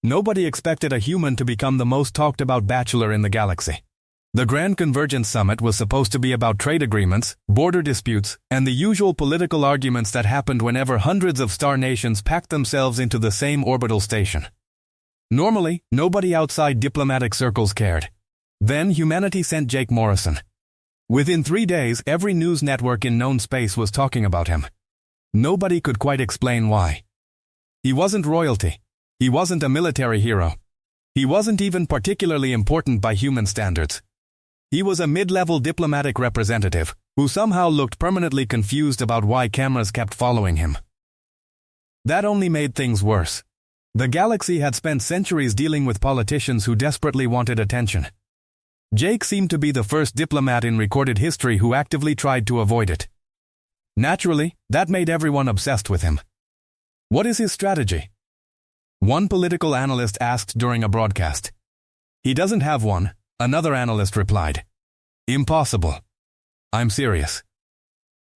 Nobody expected a human to become the most talked about bachelor in the galaxy. The Grand Convergence Summit was supposed to be about trade agreements, border disputes, and the usual political arguments that happened whenever hundreds of star nations packed themselves into the same orbital station. Normally, nobody outside diplomatic circles cared. Then humanity sent Jake Morrison. Within 3 days, every news network in known space was talking about him. Nobody could quite explain why. He wasn't royalty. He wasn't a military hero. He wasn't even particularly important by human standards. He was a mid-level diplomatic representative who somehow looked permanently confused about why cameras kept following him. That only made things worse. The galaxy had spent centuries dealing with politicians who desperately wanted attention. Jake seemed to be the first diplomat in recorded history who actively tried to avoid it. Naturally, that made everyone obsessed with him. What is his strategy? One political analyst asked during a broadcast. He doesn't have one, another analyst replied. Impossible. I'm serious.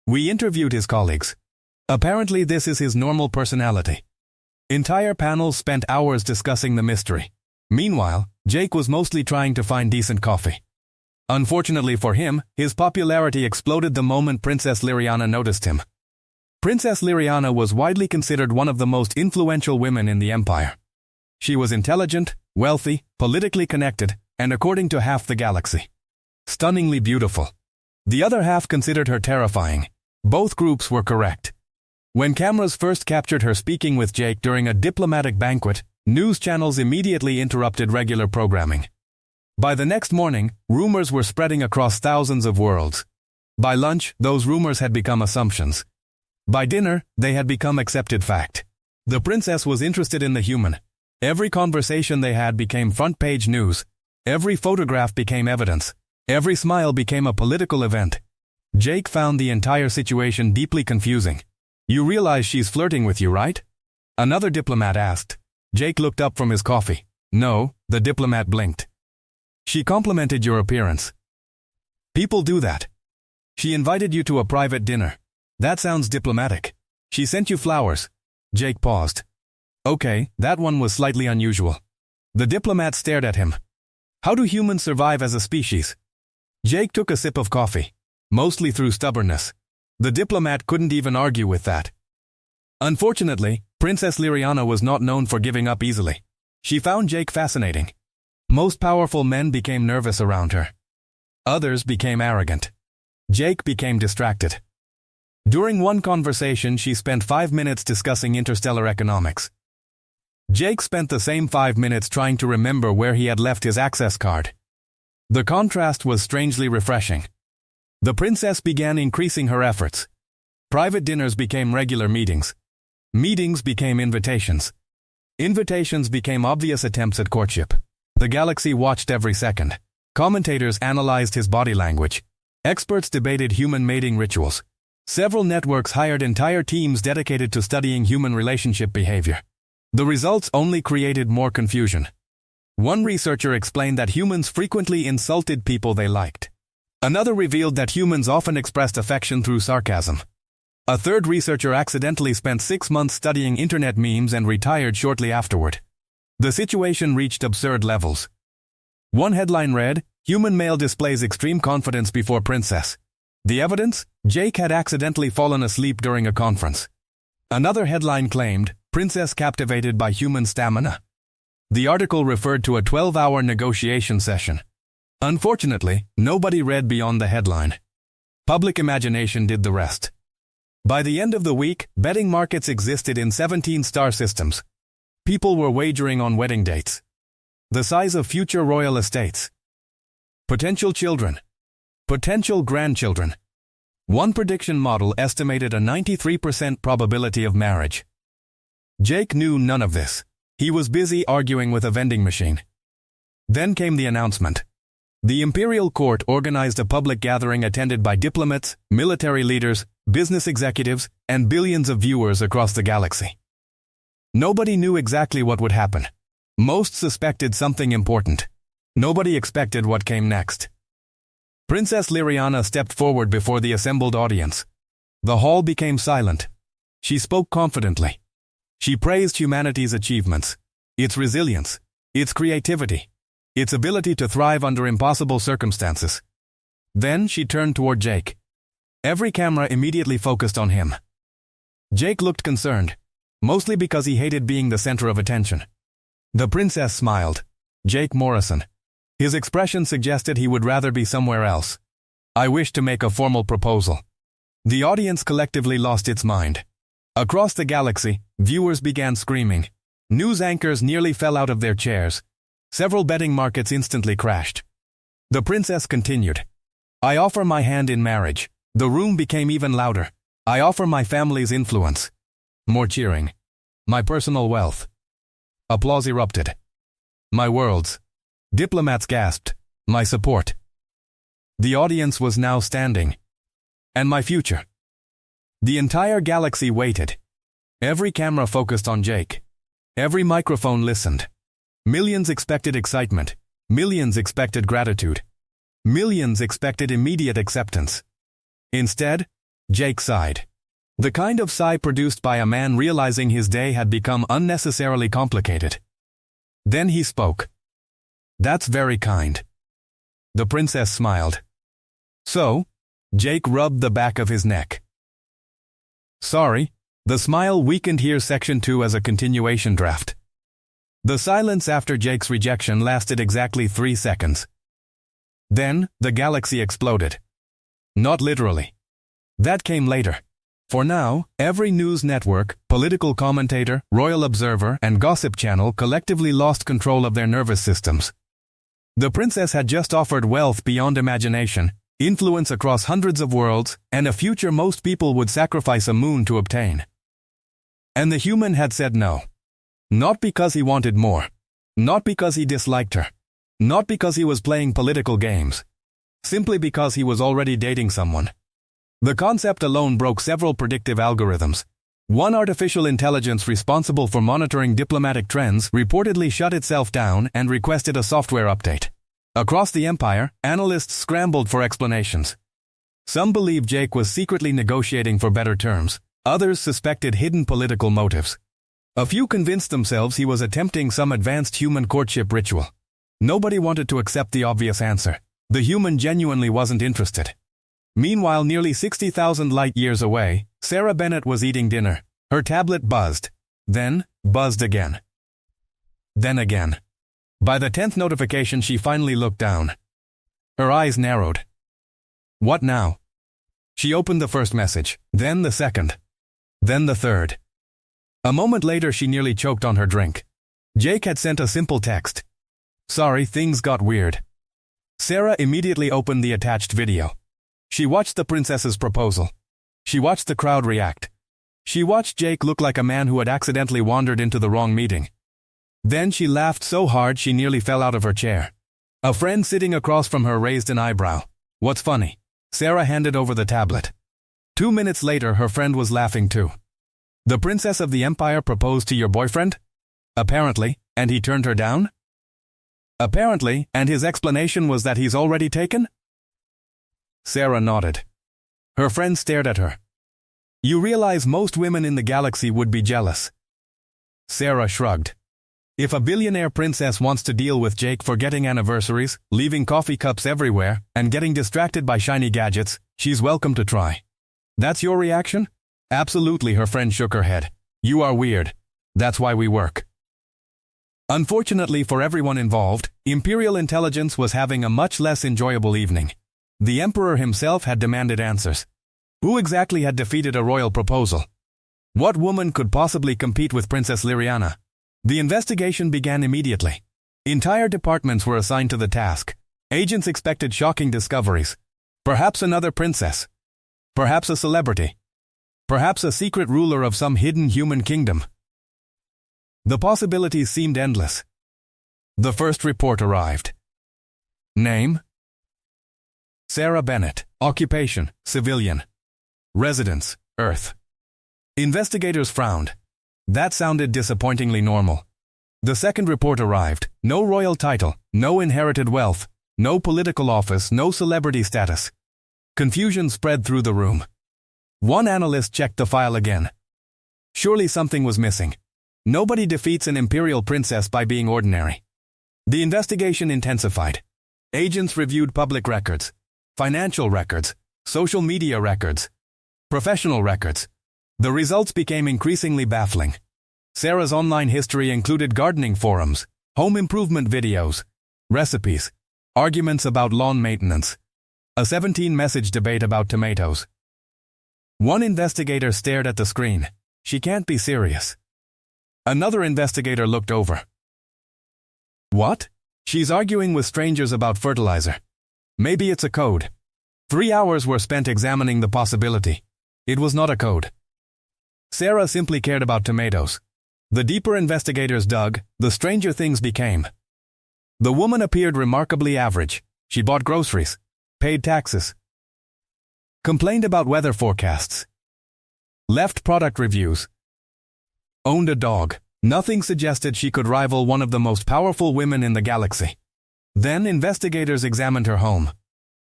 We interviewed his colleagues. Apparently this is his normal personality. Entire panels spent hours discussing the mystery. Meanwhile, Jake was mostly trying to find decent coffee. Unfortunately for him, his popularity exploded the moment Princess Liriana noticed him. Princess Liriana was widely considered one of the most influential women in the empire. She was intelligent, wealthy, politically connected, and according to half the galaxy, stunningly beautiful. The other half considered her terrifying. Both groups were correct. When cameras first captured her speaking with Jake during a diplomatic banquet, news channels immediately interrupted regular programming. By the next morning, rumors were spreading across thousands of worlds. By lunch, those rumors had become assumptions. By dinner, they had become accepted fact. The princess was interested in the human. Every conversation they had became front-page news. Every photograph became evidence. Every smile became a political event. Jake found the entire situation deeply confusing. You realize she's flirting with you, right? Another diplomat asked. Jake looked up from his coffee. No, the diplomat blinked. She complimented your appearance. People do that. She invited you to a private dinner. That sounds diplomatic. She sent you flowers. Jake paused. Okay, that one was slightly unusual. The diplomat stared at him. How do humans survive as a species? Jake took a sip of coffee, mostly through stubbornness. The diplomat couldn't even argue with that. Unfortunately, Princess Liriana was not known for giving up easily. She found Jake fascinating. Most powerful men became nervous around her. Others became arrogant. Jake became distracted. During one conversation, she spent 5 minutes discussing interstellar economics. Jake spent the same 5 minutes trying to remember where he had left his access card. The contrast was strangely refreshing. The princess began increasing her efforts. Private dinners became regular meetings. Meetings became invitations. Invitations became obvious attempts at courtship. The galaxy watched every second. Commentators analyzed his body language. Experts debated human mating rituals. Several networks hired entire teams dedicated to studying human relationship behavior. The results only created more confusion. One researcher explained that humans frequently insulted people they liked. Another revealed that humans often expressed affection through sarcasm. A third researcher accidentally spent 6 months studying internet memes and retired shortly afterward. The situation reached absurd levels. One headline read, "Human male displays extreme confidence before princess." The evidence? Jake had accidentally fallen asleep during a conference. Another headline claimed, "Princess captivated by human stamina." The article referred to a 12-hour negotiation session. Unfortunately, nobody read beyond the headline. Public imagination did the rest. By the end of the week, betting markets existed in 17 star systems. People were wagering on wedding dates. The size of future royal estates. Potential children. Potential grandchildren. One prediction model estimated a 93% probability of marriage. Jake knew none of this. He was busy arguing with a vending machine. Then came the announcement. The imperial court organized a public gathering attended by diplomats, military leaders, business executives, and billions of viewers across the galaxy. Nobody knew exactly what would happen. Most suspected something important. Nobody expected what came next. Princess Liriana stepped forward before the assembled audience. The hall became silent. She spoke confidently. She praised humanity's achievements. its resilience, its creativity, its ability to thrive under impossible circumstances. Then she turned toward Jake. Every camera immediately focused on him. Jake looked concerned, mostly because he hated being the center of attention. The princess smiled. Jake Morrison. His expression suggested he would rather be somewhere else. I wish to make a formal proposal. The audience collectively lost its mind. Across the galaxy, viewers began screaming. News anchors nearly fell out of their chairs. Several betting markets instantly crashed. The princess continued. I offer my hand in marriage. The room became even louder. I offer my family's influence. More cheering. My personal wealth. Applause erupted. My worlds. Diplomats gasped. My support. The audience was now standing. And my future. The entire galaxy waited. Every camera focused on Jake. Every microphone listened. Millions expected excitement. Millions expected gratitude. Millions expected immediate acceptance. Instead, Jake sighed. The kind of sigh produced by a man realizing his day had become unnecessarily complicated. Then he spoke. That's very kind. The princess smiled. So, Jake rubbed the back of his neck. Sorry, the smile weakened here section 2 as a continuation draft. The silence after Jake's rejection lasted exactly 3 seconds. Then, the galaxy exploded. Not literally. That came later. For now, every news network, political commentator, royal observer, and gossip channel collectively lost control of their nervous systems. The princess had just offered wealth beyond imagination, influence across hundreds of worlds, and a future most people would sacrifice a moon to obtain. And the human had said no. Not because he wanted more. Not because he disliked her. Not because he was playing political games. Simply because he was already dating someone. The concept alone broke several predictive algorithms. One artificial intelligence responsible for monitoring diplomatic trends reportedly shut itself down and requested a software update. Across the empire, analysts scrambled for explanations. Some believed Jake was secretly negotiating for better terms. Others suspected hidden political motives. A few convinced themselves he was attempting some advanced human courtship ritual. Nobody wanted to accept the obvious answer. The human genuinely wasn't interested. Meanwhile, nearly 60,000 light-years away, Sarah Bennett was eating dinner. Her tablet buzzed. Then, buzzed again. Then again. By the 10th notification, she finally looked down. Her eyes narrowed. What now? She opened the first message, then the second. Then the third. A moment later, she nearly choked on her drink. Jake had sent a simple text. Sorry, things got weird. Sarah immediately opened the attached video. She watched the princess's proposal. She watched the crowd react. She watched Jake look like a man who had accidentally wandered into the wrong meeting. Then she laughed so hard she nearly fell out of her chair. A friend sitting across from her raised an eyebrow. What's funny? Sarah handed over the tablet. 2 minutes later, her friend was laughing too. The princess of the empire proposed to your boyfriend? Apparently, and he turned her down? Apparently, and his explanation was that he's already taken? Sarah nodded. Her friend stared at her. You realize most women in the galaxy would be jealous. Sarah shrugged. If a billionaire princess wants to deal with Jake forgetting anniversaries, leaving coffee cups everywhere, and getting distracted by shiny gadgets, she's welcome to try. That's your reaction? Absolutely, her friend shook her head. You are weird. That's why we work. Unfortunately for everyone involved, Imperial Intelligence was having a much less enjoyable evening. The Emperor himself had demanded answers. Who exactly had defeated a royal proposal? What woman could possibly compete with Princess Liriana? The investigation began immediately. Entire departments were assigned to the task. Agents expected shocking discoveries. Perhaps another princess. Perhaps a celebrity. Perhaps a secret ruler of some hidden human kingdom. The possibilities seemed endless. The first report arrived. Name? Sarah Bennett. Occupation, civilian. Residence, Earth. Investigators frowned. That sounded disappointingly normal. The second report arrived. No royal title, no inherited wealth, no political office, no celebrity status. Confusion spread through the room. One analyst checked the file again. Surely something was missing. Nobody defeats an imperial princess by being ordinary. The investigation intensified. Agents reviewed public records, financial records, social media records, professional records. The results became increasingly baffling. Sarah's online history included gardening forums, home improvement videos, recipes, arguments about lawn maintenance, a 17-message debate about tomatoes. One investigator stared at the screen. She can't be serious. Another investigator looked over. What? She's arguing with strangers about fertilizer. Maybe it's a code. 3 hours were spent examining the possibility. It was not a code. Sarah simply cared about tomatoes. The deeper investigators dug, the stranger things became. The woman appeared remarkably average. She bought groceries, paid taxes, complained about weather forecasts, left product reviews, owned a dog. Nothing suggested she could rival one of the most powerful women in the galaxy. Then investigators examined her home.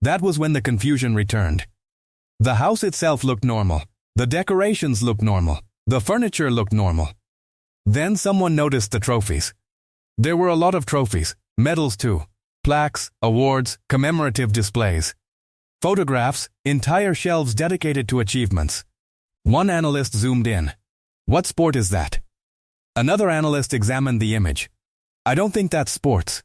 That was when the confusion returned. The house itself looked normal. The decorations looked normal. The furniture looked normal. Then someone noticed the trophies. There were a lot of trophies, medals too, plaques, awards, commemorative displays, photographs, entire shelves dedicated to achievements. One analyst zoomed in. What sport is that? Another analyst examined the image. I don't think that's sports.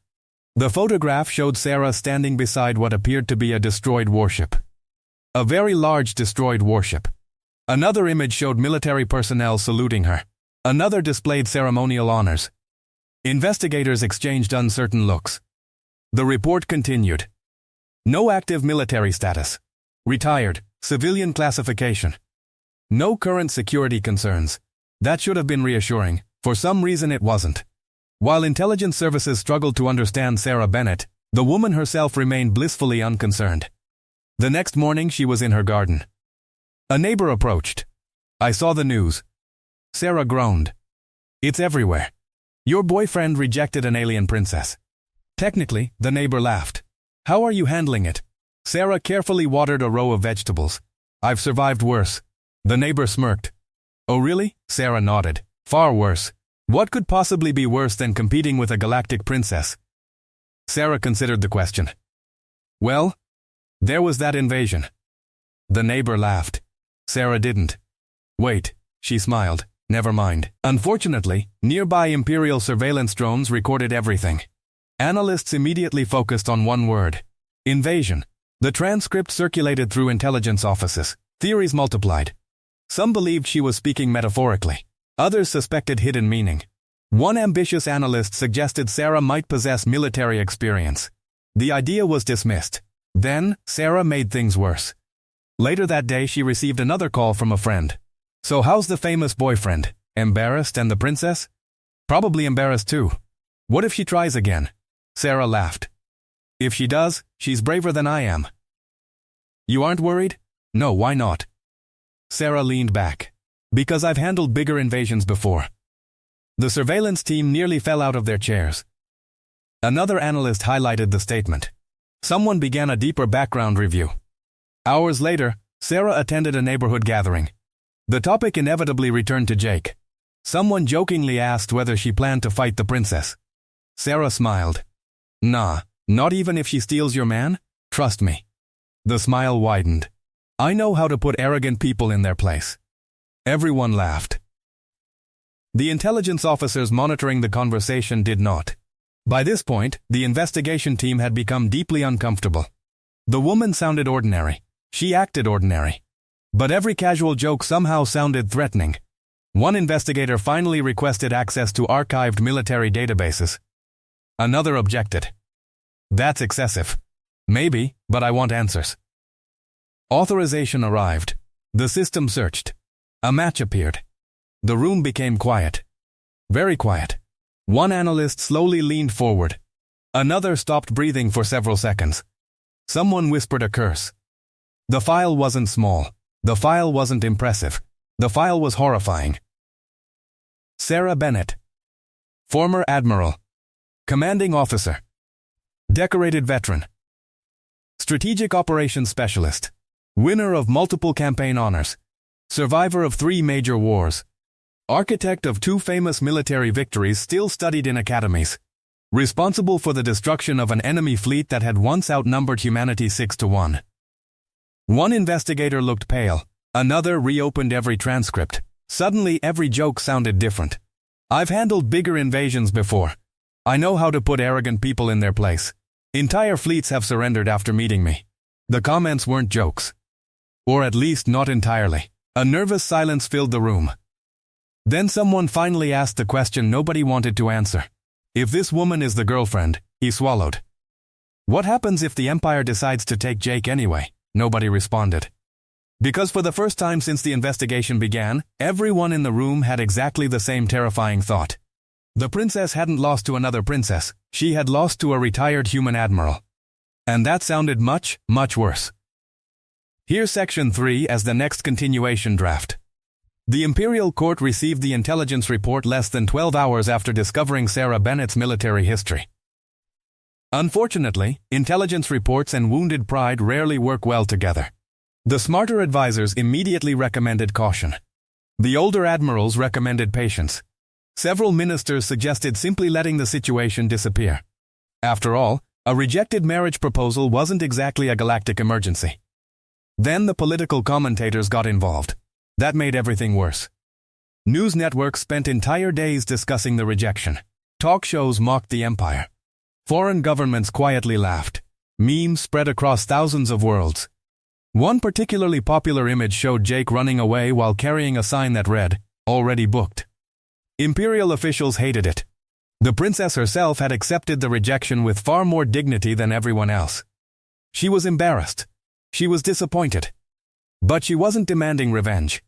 The photograph showed Sarah standing beside what appeared to be a destroyed warship. A very large destroyed warship. Another image showed military personnel saluting her. Another displayed ceremonial honors. Investigators exchanged uncertain looks. The report continued. No active military status. Retired, civilian classification. No current security concerns. That should have been reassuring. For some reason it wasn't. While intelligence services struggled to understand Sarah Bennett, the woman herself remained blissfully unconcerned. The next morning she was in her garden. A neighbor approached. I saw the news. Sarah groaned. It's everywhere. Your boyfriend rejected an alien princess. Technically, the neighbor laughed. How are you handling it? Sarah carefully watered a row of vegetables. I've survived worse. The neighbor smirked. Oh really? Sarah nodded. Far worse. What could possibly be worse than competing with a galactic princess? Sarah considered the question. Well, there was that invasion. The neighbor laughed. Sarah didn't. Wait, she smiled. Never mind. Unfortunately, nearby Imperial surveillance drones recorded everything. Analysts immediately focused on one word. Invasion. The transcript circulated through intelligence offices. Theories multiplied. Some believed she was speaking metaphorically. Others suspected hidden meaning. One ambitious analyst suggested Sarah might possess military experience. The idea was dismissed. Then, Sarah made things worse. Later that day she received another call from a friend. So how's the famous boyfriend? Embarrassed and the princess? Probably embarrassed too. What if she tries again? Sarah laughed. If she does, she's braver than I am. You aren't worried? No, why not? Sarah leaned back. Because I've handled bigger invasions before. The surveillance team nearly fell out of their chairs. Another analyst highlighted the statement. Someone began a deeper background review. Hours later, Sarah attended a neighborhood gathering. The topic inevitably returned to Jake. Someone jokingly asked whether she planned to fight the princess. Sarah smiled. Nah, not even if she steals your man? Trust me. The smile widened. I know how to put arrogant people in their place. Everyone laughed. The intelligence officers monitoring the conversation did not. By this point, the investigation team had become deeply uncomfortable. The woman sounded ordinary. She acted ordinary. But every casual joke somehow sounded threatening. One investigator finally requested access to archived military databases. Another objected. That's excessive. Maybe, but I want answers. Authorization arrived. The system searched. A match appeared. The room became quiet. Very quiet. One analyst slowly leaned forward. Another stopped breathing for several seconds. Someone whispered a curse. The file wasn't small. The file wasn't impressive. The file was horrifying. Sarah Bennett. Former Admiral. Commanding Officer. Decorated Veteran. Strategic Operations Specialist. Winner of multiple campaign honors. Survivor of 3 major wars. architect of two famous military victories still studied in academies, responsible for the destruction of an enemy fleet that had once outnumbered humanity 6-1. One investigator looked pale, another reopened every transcript. Suddenly every joke sounded different. I've handled bigger invasions before. I know how to put arrogant people in their place. Entire fleets have surrendered after meeting me. The comments weren't jokes. Or at least not entirely. A nervous silence filled the room. Then someone finally asked the question nobody wanted to answer. If this woman is the girlfriend, he swallowed. What happens if the Empire decides to take Jake anyway? Nobody responded. Because for the first time since the investigation began, everyone in the room had exactly the same terrifying thought. The princess hadn't lost to another princess, she had lost to a retired human admiral. And that sounded much, much worse. Here's Section 3 as the next continuation draft. The Imperial Court received the intelligence report less than 12 hours after discovering Sarah Bennett's military history. Unfortunately, intelligence reports and wounded pride rarely work well together. The smarter advisors immediately recommended caution. The older admirals recommended patience. Several ministers suggested simply letting the situation disappear. After all, a rejected marriage proposal wasn't exactly a galactic emergency. Then the political commentators got involved. That made everything worse. News networks spent entire days discussing the rejection. Talk shows mocked the Empire. Foreign governments quietly laughed. Memes spread across thousands of worlds. One particularly popular image showed Jake running away while carrying a sign that read, "Already booked." Imperial officials hated it. The princess herself had accepted the rejection with far more dignity than everyone else. She was embarrassed. She was disappointed. But she wasn't demanding revenge.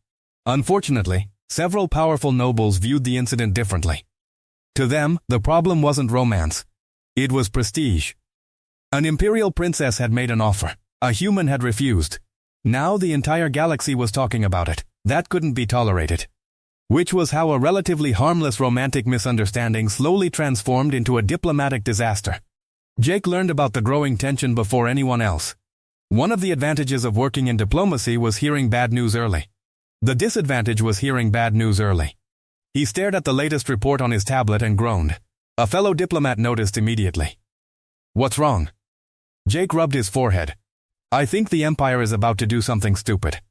Unfortunately, several powerful nobles viewed the incident differently. To them, the problem wasn't romance. It was prestige. An imperial princess had made an offer. A human had refused. Now the entire galaxy was talking about it. That couldn't be tolerated. Which was how a relatively harmless romantic misunderstanding slowly transformed into a diplomatic disaster. Jake learned about the growing tension before anyone else. One of the advantages of working in diplomacy was hearing bad news early. The disadvantage was hearing bad news early. He stared at the latest report on his tablet and groaned. A fellow diplomat noticed immediately. "What's wrong?" Jake rubbed his forehead. "I think the Empire is about to do something stupid."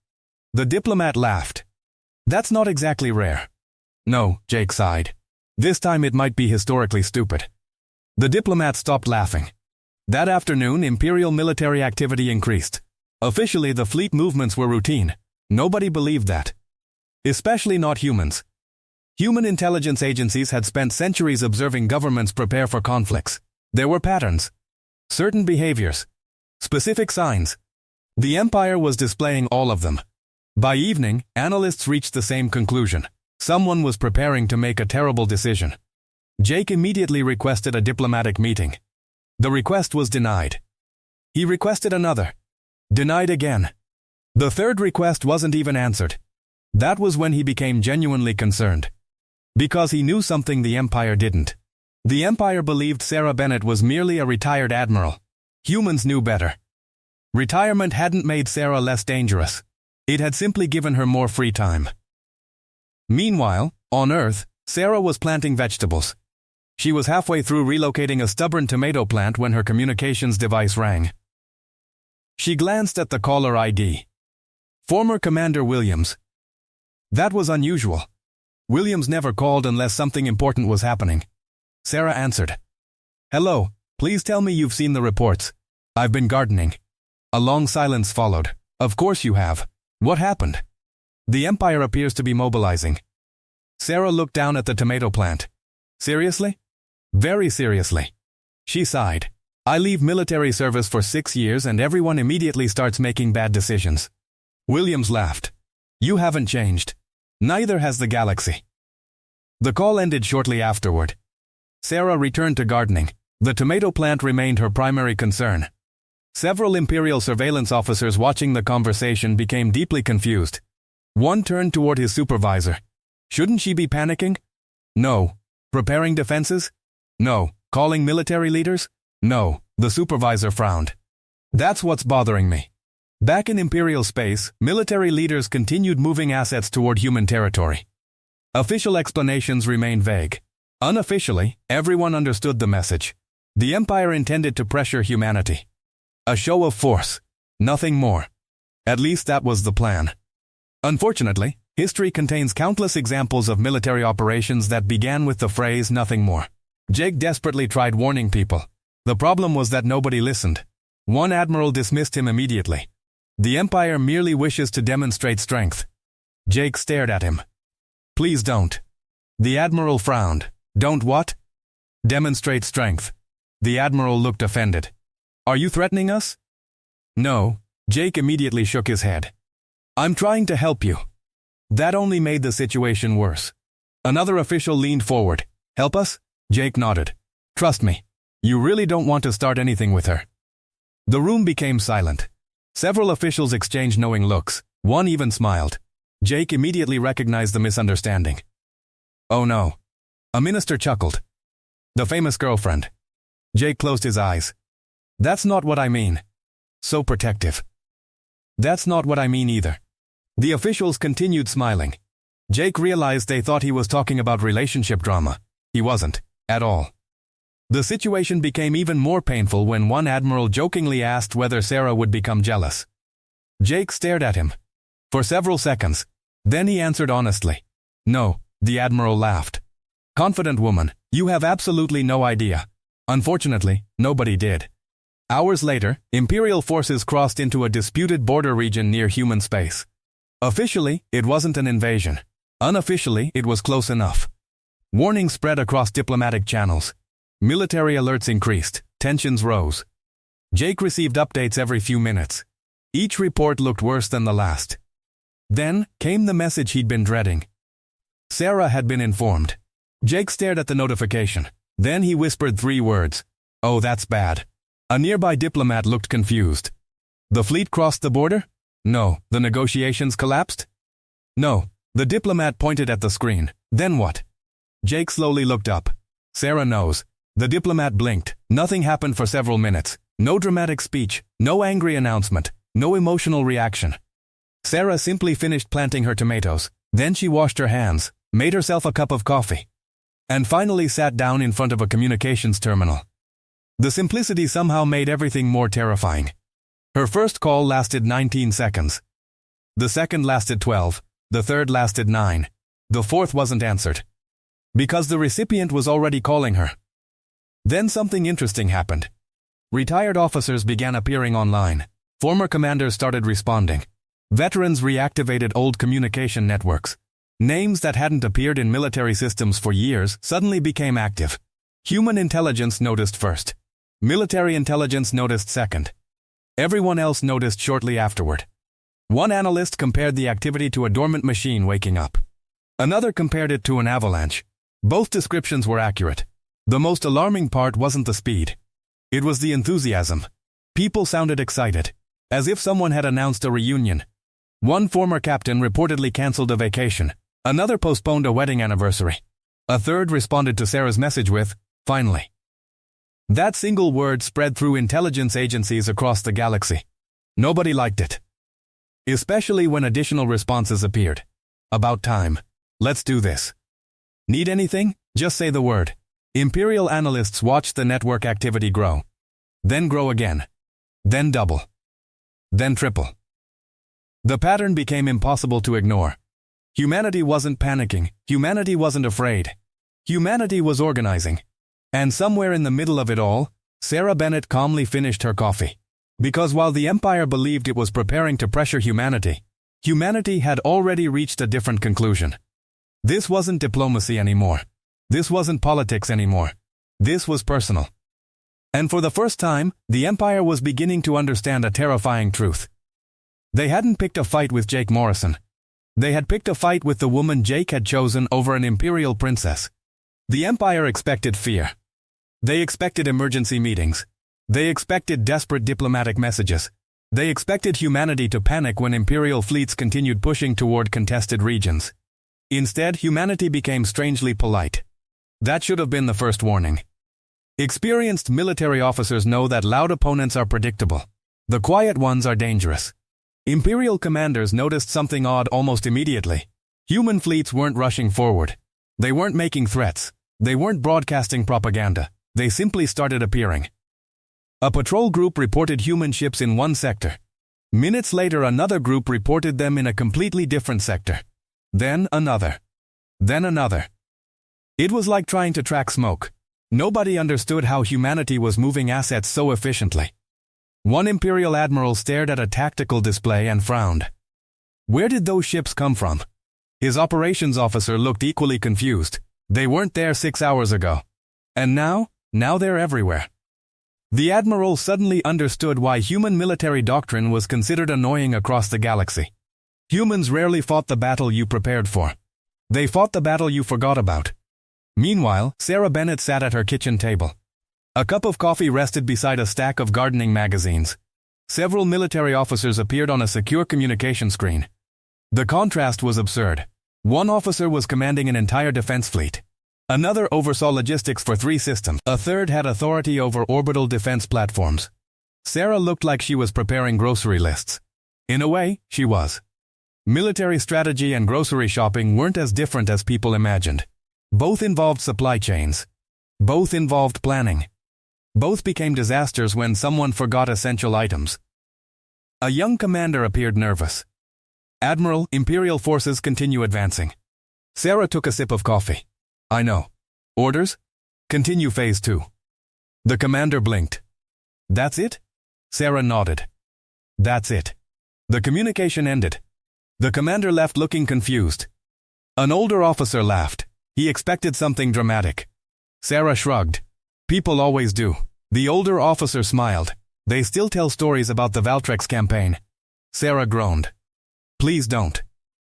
The diplomat laughed. "That's not exactly rare." "No," Jake sighed. "This time it might be historically stupid." The diplomat stopped laughing. That afternoon, Imperial military activity increased. Officially, the fleet movements were routine. Nobody believed that. Especially not humans. Human intelligence agencies had spent centuries observing governments prepare for conflicts. There were patterns. Certain behaviors. Specific signs. The Empire was displaying all of them. By evening, analysts reached the same conclusion. Someone was preparing to make a terrible decision. Jake immediately requested a diplomatic meeting. The request was denied. He requested another. Denied again. The third request wasn't even answered. That was when he became genuinely concerned. Because he knew something the Empire didn't. The Empire believed Sarah Bennett was merely a retired admiral. Humans knew better. Retirement hadn't made Sarah less dangerous. It had simply given her more free time. Meanwhile, on Earth, Sarah was planting vegetables. She was halfway through relocating a stubborn tomato plant when her communications device rang. She glanced at the caller ID. Former Commander Williams. That was unusual. Williams never called unless something important was happening. Sarah answered. "Hello, please tell me you've seen the reports. I've been gardening." A long silence followed. "Of course you have. What happened?" "The Empire appears to be mobilizing." Sarah looked down at the tomato plant. "Seriously?" "Very seriously." She sighed. "I leave military service for 6 years and everyone immediately starts making bad decisions." Williams laughed. "You haven't changed. Neither has the galaxy." The call ended shortly afterward. Sarah returned to gardening. The tomato plant remained her primary concern. Several Imperial surveillance officers watching the conversation became deeply confused. One turned toward his supervisor. Shouldn't she be panicking? No. Preparing defenses? No. Calling military leaders? No. The supervisor frowned. "That's what's bothering me." Back in Imperial space, military leaders continued moving assets toward human territory. Official explanations remained vague. Unofficially, everyone understood the message. The Empire intended to pressure humanity. A show of force. Nothing more. At least that was the plan. Unfortunately, history contains countless examples of military operations that began with the phrase "nothing more." Jake desperately tried warning people. The problem was that nobody listened. One admiral dismissed him immediately. The Empire merely wishes to demonstrate strength. Jake stared at him. Please don't. The admiral frowned. Don't what? Demonstrate strength. The admiral looked offended. Are you threatening us? No. Jake immediately shook his head. I'm trying to help you. That only made the situation worse. Another official leaned forward. Help us? Jake nodded. Trust me. You really don't want to start anything with her. The room became silent. Several officials exchanged knowing looks. One even smiled. Jake immediately recognized the misunderstanding. Oh no. A minister chuckled. The famous girlfriend. Jake closed his eyes. That's not what I mean. So protective. That's not what I mean either. The officials continued smiling. Jake realized they thought he was talking about relationship drama. He wasn't, at all. The situation became even more painful when one admiral jokingly asked whether Sarah would become jealous. Jake stared at him. For several seconds. Then he answered honestly. No, the admiral laughed. Confident woman, you have absolutely no idea. Unfortunately, nobody did. Hours later, Imperial forces crossed into a disputed border region near human space. Officially, it wasn't an invasion. Unofficially, it was close enough. Warnings spread across diplomatic channels. Military alerts increased. Tensions rose. Jake received updates every few minutes. Each report looked worse than the last. Then came the message he'd been dreading. Sarah had been informed. Jake stared at the notification. Then he whispered 3 words. Oh, that's bad. A nearby diplomat looked confused. The fleet crossed the border? No. The negotiations collapsed? No. The diplomat pointed at the screen. Then what? Jake slowly looked up. Sarah knows. The diplomat blinked. Nothing happened for several minutes. No dramatic speech. No angry announcement. No emotional reaction. Sarah simply finished planting her tomatoes. Then she washed her hands, made herself a cup of coffee, and finally sat down in front of a communications terminal. The simplicity somehow made everything more terrifying. Her first call lasted 19 seconds. The second lasted 12. The third lasted 9. The fourth wasn't answered. Because the recipient was already calling her. Then something interesting happened. Retired officers began appearing online. Former commanders started responding. Veterans reactivated old communication networks. Names that hadn't appeared in military systems for years suddenly became active. Human intelligence noticed first. Military intelligence noticed second. Everyone else noticed shortly afterward. One analyst compared the activity to a dormant machine waking up. Another compared it to an avalanche. Both descriptions were accurate. The most alarming part wasn't the speed. It was the enthusiasm. People sounded excited, as if someone had announced a reunion. One former captain reportedly canceled a vacation. Another postponed a wedding anniversary. A third responded to Sarah's message with, "Finally." That single word spread through intelligence agencies across the galaxy. Nobody liked it. Especially when additional responses appeared. About time. Let's do this. Need anything? Just say the word. Imperial analysts watched the network activity grow. Then grow again. Then double. Then triple. The pattern became impossible to ignore. Humanity wasn't panicking. Humanity wasn't afraid. Humanity was organizing. And somewhere in the middle of it all, Sarah Bennett calmly finished her coffee. Because while the Empire believed it was preparing to pressure humanity, humanity had already reached a different conclusion. This wasn't diplomacy anymore. This wasn't politics anymore. This was personal. And for the first time, the Empire was beginning to understand a terrifying truth. They hadn't picked a fight with Jake Morrison. They had picked a fight with the woman Jake had chosen over an imperial princess. The Empire expected fear. They expected emergency meetings. They expected desperate diplomatic messages. They expected humanity to panic when imperial fleets continued pushing toward contested regions. Instead, humanity became strangely polite. That should have been the first warning. Experienced military officers know that loud opponents are predictable. The quiet ones are dangerous. Imperial commanders noticed something odd almost immediately. Human fleets weren't rushing forward. They weren't making threats. They weren't broadcasting propaganda. They simply started appearing. A patrol group reported human ships in one sector. Minutes later, another group reported them in a completely different sector. Then another. Then another. It was like trying to track smoke. Nobody understood how humanity was moving assets so efficiently. One Imperial admiral stared at a tactical display and frowned. Where did those ships come from? His operations officer looked equally confused. They weren't there 6 hours ago. And now they're everywhere. The admiral suddenly understood why human military doctrine was considered annoying across the galaxy. Humans rarely fought the battle you prepared for. They fought the battle you forgot about. Meanwhile, Sarah Bennett sat at her kitchen table. A cup of coffee rested beside a stack of gardening magazines. Several military officers appeared on a secure communication screen. The contrast was absurd. One officer was commanding an entire defense fleet. Another oversaw logistics for 3 systems. A third had authority over orbital defense platforms. Sarah looked like she was preparing grocery lists. In a way, she was. Military strategy and grocery shopping weren't as different as people imagined. Both involved supply chains. Both involved planning. Both became disasters when someone forgot essential items. A young commander appeared nervous. Admiral, Imperial forces continue advancing. Sarah took a sip of coffee. I know. Orders? Continue phase 2. The commander blinked. That's it? Sarah nodded. That's it. The communication ended. The commander left looking confused. An older officer laughed. He expected something dramatic. Sarah shrugged. People always do. The older officer smiled. They still tell stories about the Valtrex campaign. Sarah groaned. Please don't.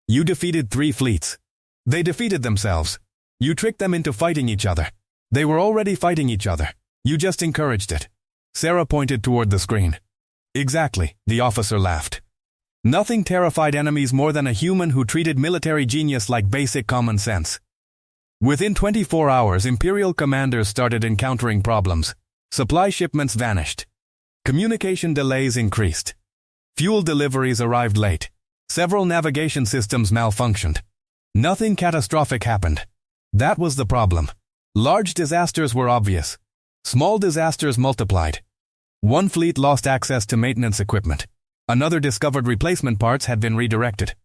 You defeated 3 fleets. They defeated themselves. You tricked them into fighting each other. They were already fighting each other. You just encouraged it. Sarah pointed toward the screen. Exactly, the officer laughed. Nothing terrified enemies more than a human who treated military genius like basic common sense. Within 24 hours, Imperial commanders started encountering problems. Supply shipments vanished. Communication delays increased. Fuel deliveries arrived late. Several navigation systems malfunctioned. Nothing catastrophic happened. That was the problem. Large disasters were obvious. Small disasters multiplied. One fleet lost access to maintenance equipment. Another discovered replacement parts had been redirected.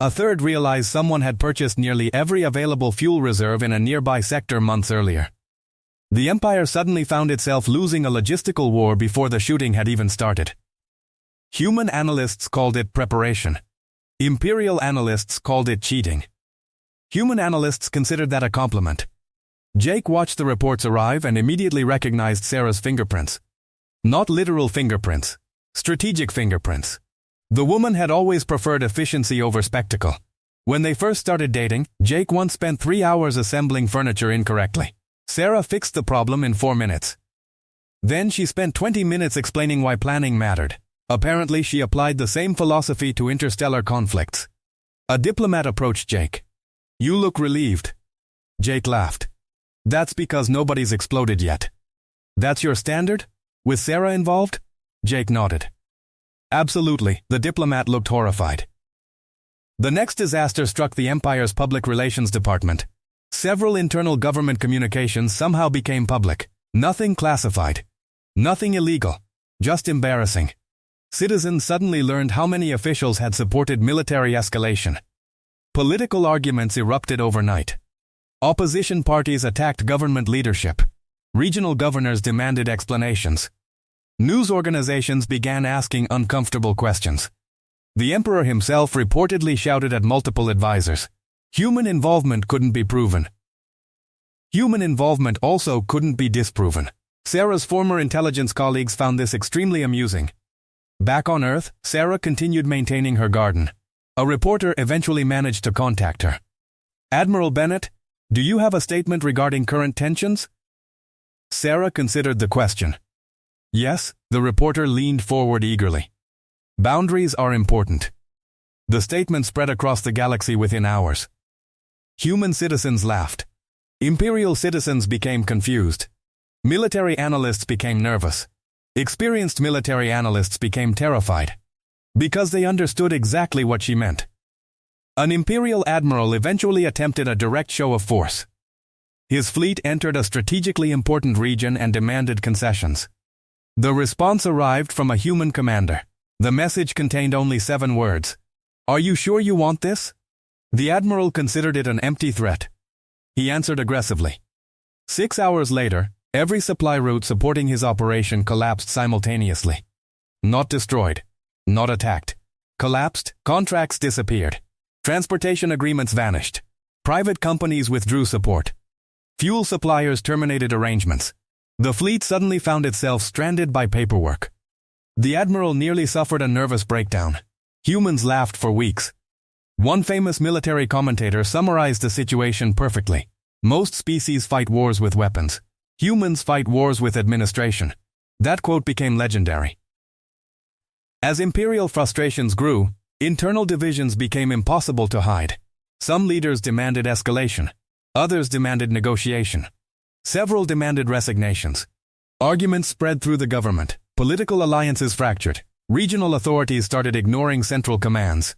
A third realized someone had purchased nearly every available fuel reserve in a nearby sector months earlier. The Empire suddenly found itself losing a logistical war before the shooting had even started. Human analysts called it preparation. Imperial analysts called it cheating. Human analysts considered that a compliment. Jake watched the reports arrive and immediately recognized Sarah's fingerprints. Not literal fingerprints. Strategic fingerprints. The woman had always preferred efficiency over spectacle. When they first started dating, Jake once spent 3 hours assembling furniture incorrectly. Sarah fixed the problem in 4 minutes. Then she spent 20 minutes explaining why planning mattered. Apparently, she applied the same philosophy to interstellar conflicts. A diplomat approached Jake. You look relieved. Jake laughed. That's because nobody's exploded yet. That's your standard? With Sarah involved? Jake nodded. Absolutely, the diplomat looked horrified. The next disaster struck the Empire's public relations department. Several internal government communications somehow became public. Nothing classified. Nothing illegal. Just embarrassing. Citizens suddenly learned how many officials had supported military escalation. Political arguments erupted overnight. Opposition parties attacked government leadership. Regional governors demanded explanations. News organizations began asking uncomfortable questions. The emperor himself reportedly shouted at multiple advisors. Human involvement couldn't be proven. Human involvement also couldn't be disproven. Sarah's former intelligence colleagues found this extremely amusing. Back on Earth, Sarah continued maintaining her garden. A reporter eventually managed to contact her. Admiral Bennett, do you have a statement regarding current tensions? Sarah considered the question. Yes, the reporter leaned forward eagerly. Boundaries are important. The statement spread across the galaxy within hours. Human citizens laughed. Imperial citizens became confused. Military analysts became nervous. Experienced military analysts became terrified. Because they understood exactly what she meant. An imperial admiral eventually attempted a direct show of force. His fleet entered a strategically important region and demanded concessions. The response arrived from a human commander. The message contained only 7 words. "Are you sure you want this?" The admiral considered it an empty threat. He answered aggressively. 6 hours later, every supply route supporting his operation collapsed simultaneously. Not destroyed. Not attacked. Collapsed, contracts disappeared. Transportation agreements vanished. Private companies withdrew support. Fuel suppliers terminated arrangements. The fleet suddenly found itself stranded by paperwork. The admiral nearly suffered a nervous breakdown. Humans laughed for weeks. One famous military commentator summarized the situation perfectly. Most species fight wars with weapons. Humans fight wars with administration. That quote became legendary. As imperial frustrations grew, internal divisions became impossible to hide. Some leaders demanded escalation. Others demanded negotiation. Several demanded resignations. Arguments spread through the government. Political alliances fractured. Regional authorities started ignoring central commands.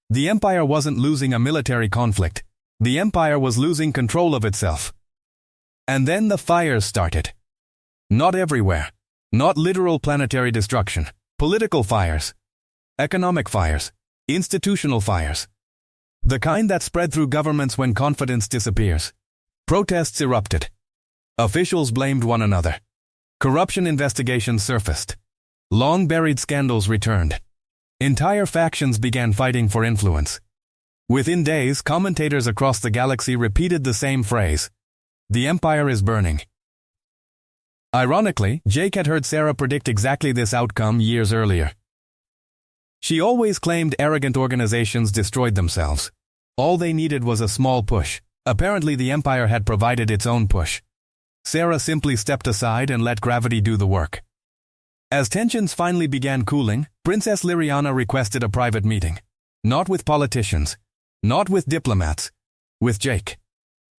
The empire wasn't losing a military conflict. The empire was losing control of itself. And then the fires started. Not everywhere. Not literal planetary destruction. Political fires. Economic fires. Institutional fires. The kind that spread through governments when confidence disappears. Protests erupted. Officials blamed one another. Corruption investigations surfaced. Long-buried scandals returned. Entire factions began fighting for influence. Within days, commentators across the galaxy repeated the same phrase. The empire is burning. Ironically, Jake had heard Sarah predict exactly this outcome years earlier. She always claimed arrogant organizations destroyed themselves. All they needed was a small push. Apparently the empire had provided its own push. Sarah simply stepped aside and let gravity do the work. As tensions finally began cooling, Princess Liriana requested a private meeting. Not with politicians. Not with diplomats. With Jake.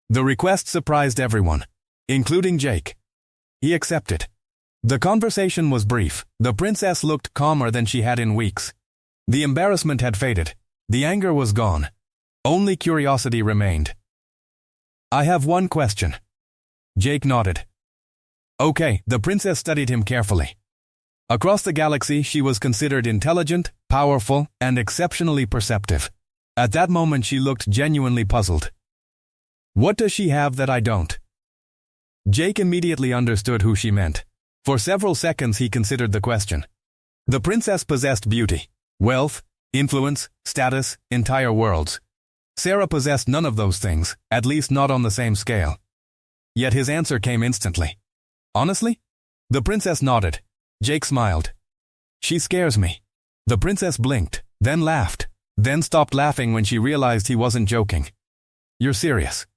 The request surprised everyone, including Jake. He accepted. The conversation was brief. The princess looked calmer than she had in weeks. The embarrassment had faded. The anger was gone. Only curiosity remained. "I have one question." Jake nodded. "Okay." The princess studied him carefully. Across the galaxy, she was considered intelligent, powerful, and exceptionally perceptive. At that moment, she looked genuinely puzzled. "What does she have that I don't?" Jake immediately understood who she meant. For several seconds, he considered the question. The princess possessed beauty, wealth, influence, status, entire worlds. Sarah possessed none of those things, at least not on the same scale. Yet his answer came instantly. "Honestly?" The princess nodded. Jake smiled. "She scares me." The princess blinked, then laughed, then stopped laughing when she realized he wasn't joking. "You're serious?"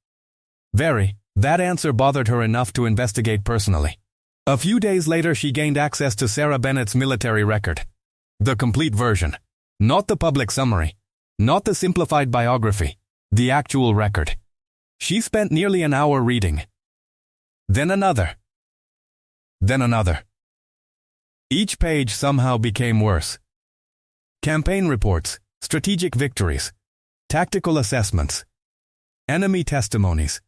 "Very." That answer bothered her enough to investigate personally. A few days later, she gained access to Sarah Bennett's military record. The complete version. Not the public summary. Not the simplified biography. The actual record. She spent nearly an hour reading. Then another. Then another. Each page somehow became worse. Campaign reports, strategic victories, tactical assessments, enemy testimonies,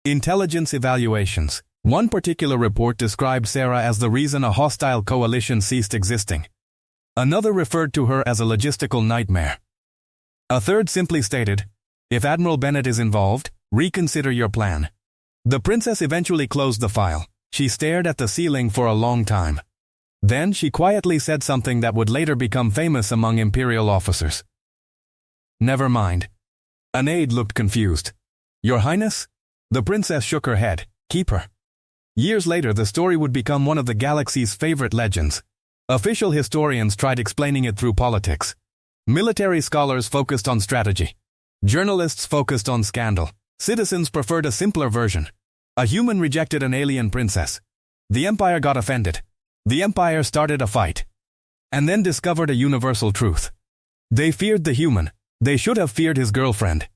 intelligence evaluations. One particular report described Sarah as the reason a hostile coalition ceased existing. Another referred to her as a logistical nightmare. A third simply stated, "If Admiral Bennett is involved, reconsider your plan." The princess eventually closed the file. She stared at the ceiling for a long time. Then she quietly said something that would later become famous among imperial officers. "Never mind." An aide looked confused. "Your Highness?" The princess shook her head. "Keep her." Years later, the story would become one of the galaxy's favorite legends. Official historians tried explaining it through politics. Military scholars focused on strategy. Journalists focused on scandal. Citizens preferred a simpler version. A human rejected an alien princess. The empire got offended. The empire started a fight. And then discovered a universal truth. They feared the human. They should have feared his girlfriend.